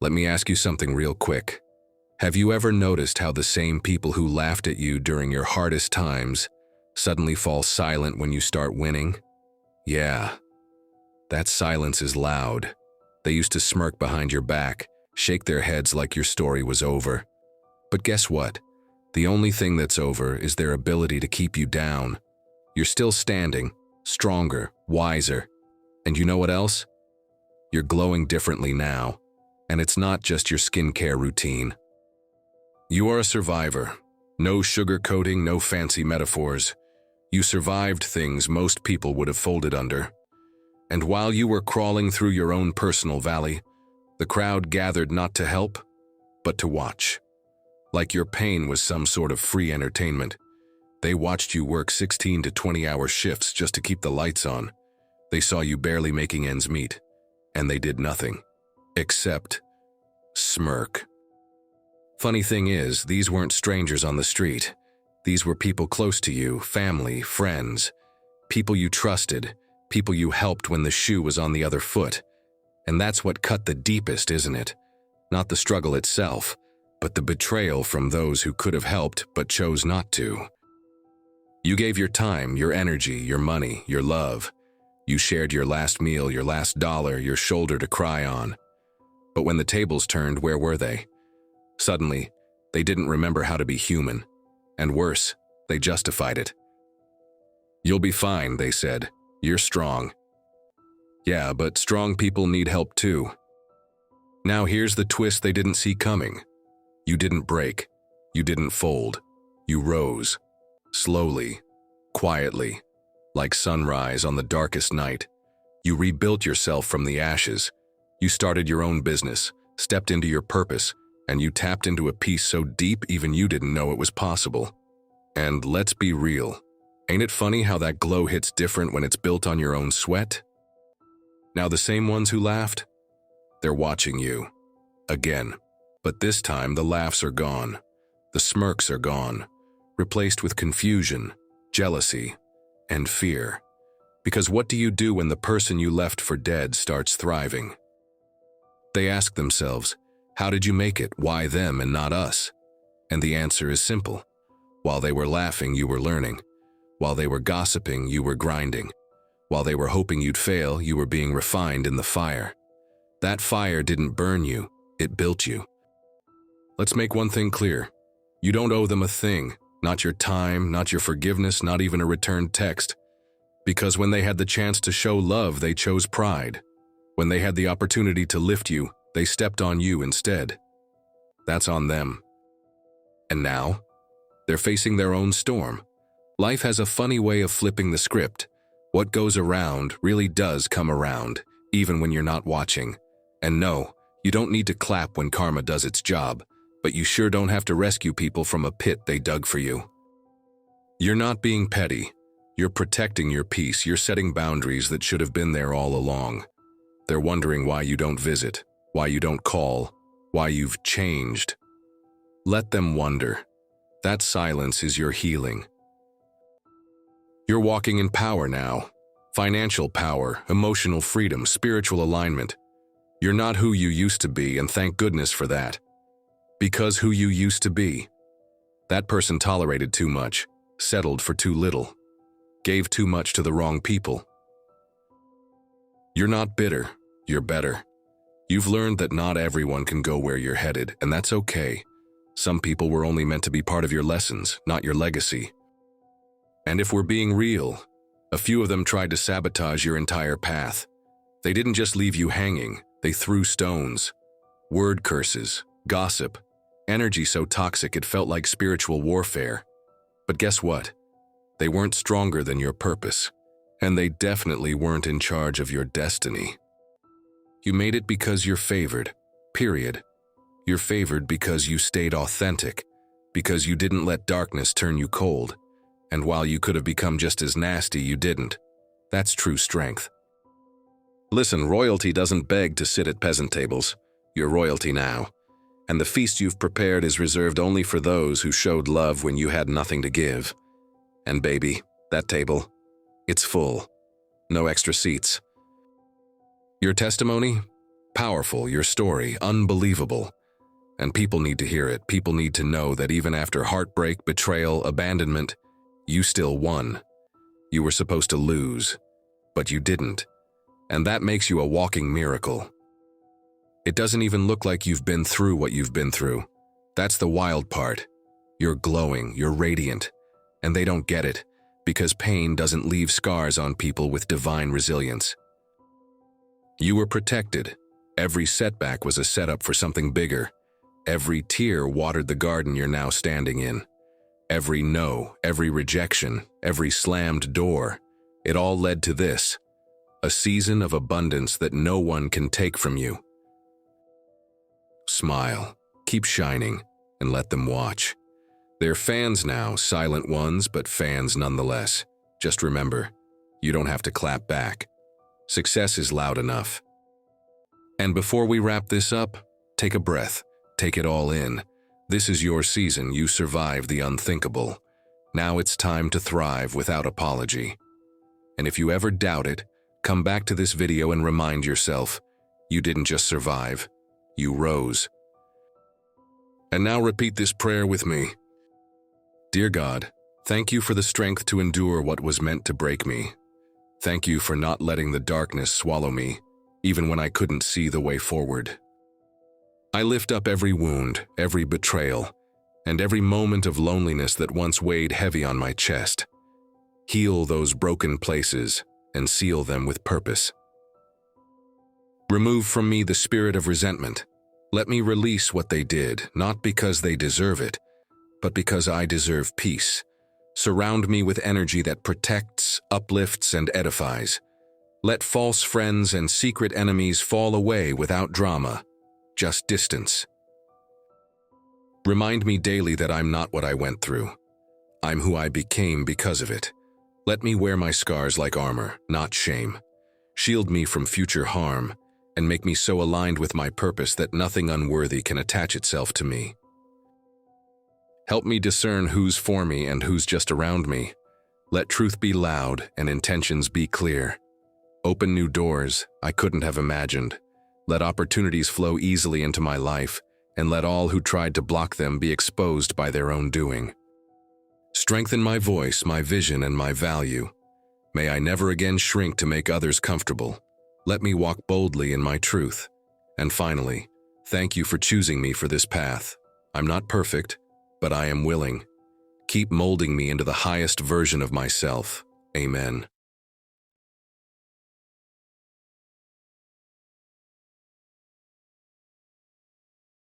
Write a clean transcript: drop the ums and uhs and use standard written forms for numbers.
Let me ask you something real quick. Have you ever noticed how the same people who laughed at you during your hardest times suddenly fall silent when you start winning? Yeah, that silence is loud. They used to smirk behind your back, shake their heads like your story was over. But guess what? The only thing that's over is their ability to keep you down. You're still standing, stronger, wiser. And you know what else? You're glowing differently now. And it's not just your skincare routine. You are a survivor. No sugarcoating, no fancy metaphors. You survived things most people would have folded under. And while you were crawling through your own personal valley, the crowd gathered not to help, but to watch. Like your pain was some sort of free entertainment. They watched you work 16 to 20-hour shifts just to keep the lights on. They saw you barely making ends meet, and they did nothing. Except smirk. Funny thing is, these weren't strangers on the street. These were people close to you, family, friends, people you trusted, people you helped when the shoe was on the other foot. And that's what cut the deepest, isn't it? Not the struggle itself, but the betrayal from those who could have helped but chose not to. You gave your time, your energy, your money, your love. You shared your last meal, your last dollar, your shoulder to cry on. But when the tables turned, where were they? Suddenly, they didn't remember how to be human. And worse, they justified it. You'll be fine, they said. You're strong. Yeah, but strong people need help too. Now here's the twist they didn't see coming. You didn't break. You didn't fold. You rose. Slowly. Quietly. Like sunrise on the darkest night. You rebuilt yourself from the ashes. You started your own business, stepped into your purpose, and you tapped into a peace so deep even you didn't know it was possible. And let's be real. Ain't it funny how that glow hits different when it's built on your own sweat? Now the same ones who laughed? They're watching you. Again. But this time the laughs are gone. The smirks are gone. Replaced with confusion, jealousy, and fear. Because what do you do when the person you left for dead starts thriving? They ask themselves, how did you make it? Why them and not us? And the answer is simple. While they were laughing, you were learning. While they were gossiping, you were grinding. While they were hoping you'd fail, you were being refined in the fire. That fire didn't burn you, it built you. Let's make one thing clear. You don't owe them a thing. Not your time, not your forgiveness, not even a returned text. Because when they had the chance to show love, they chose pride. When they had the opportunity to lift you, they stepped on you instead. That's on them. And now, they're facing their own storm. Life has a funny way of flipping the script. What goes around really does come around, even when you're not watching. And no, you don't need to clap when karma does its job, but you sure don't have to rescue people from a pit they dug for you. You're not being petty. You're protecting your peace. You're setting boundaries that should have been there all along. They're wondering why you don't visit, why you don't call, why you've changed. Let them wonder. That silence is your healing. You're walking in power now. Financial power, emotional freedom, spiritual alignment. You're not who you used to be, and thank goodness for that. Because who you used to be. That person tolerated too much, settled for too little, gave too much to the wrong people. You're not bitter, you're better. You've learned that not everyone can go where you're headed, and that's okay. Some people were only meant to be part of your lessons, not your legacy. And if we're being real, a few of them tried to sabotage your entire path. They didn't just leave you hanging, they threw stones, word curses, gossip, energy so toxic it felt like spiritual warfare. But guess what? They weren't stronger than your purpose, and they definitely weren't in charge of your destiny. You made it because you're favored, period. You're favored because you stayed authentic, because you didn't let darkness turn you cold. And while you could have become just as nasty, you didn't. That's true strength. Listen, royalty doesn't beg to sit at peasant tables. You're royalty now. And the feast you've prepared is reserved only for those who showed love when you had nothing to give. And baby, that table, it's full. No extra seats. Your testimony? Powerful, your story, unbelievable. And people need to hear it. People need to know that even after heartbreak, betrayal, abandonment, you still won. You were supposed to lose, but you didn't. And that makes you a walking miracle. It doesn't even look like you've been through what you've been through. That's the wild part. You're glowing, you're radiant, and they don't get it, because pain doesn't leave scars on people with divine resilience. You were protected. Every setback was a setup for something bigger. Every tear watered the garden you're now standing in. Every no, every rejection, every slammed door, it all led to this, a season of abundance that no one can take from you. Smile, keep shining, and let them watch. They're fans now, silent ones, but fans nonetheless. Just remember, you don't have to clap back. Success is loud enough. And before we wrap this up, take a breath, take it all in. This is your season, you survived the unthinkable. Now it's time to thrive without apology. And if you ever doubt it, come back to this video and remind yourself, you didn't just survive, you rose. And now repeat this prayer with me. Dear God, thank you for the strength to endure what was meant to break me. Thank you for not letting the darkness swallow me, even when I couldn't see the way forward. I lift up every wound, every betrayal, and every moment of loneliness that once weighed heavy on my chest. Heal those broken places and seal them with purpose. Remove from me the spirit of resentment. Let me release what they did, not because they deserve it, but because I deserve peace. Surround me with energy that protects, uplifts, and edifies. Let false friends and secret enemies fall away without drama, just distance. Remind me daily that I'm not what I went through. I'm who I became because of it. Let me wear my scars like armor, not shame. Shield me from future harm, and make me so aligned with my purpose that nothing unworthy can attach itself to me. Help me discern who's for me and who's just around me. Let truth be loud and intentions be clear. Open new doors I couldn't have imagined. Let opportunities flow easily into my life, and let all who tried to block them be exposed by their own doing. Strengthen my voice, my vision, and my value. May I never again shrink to make others comfortable. Let me walk boldly in my truth. And finally, thank you for choosing me for this path. I'm not perfect, but I am willing. Keep molding me into the highest version of myself. Amen.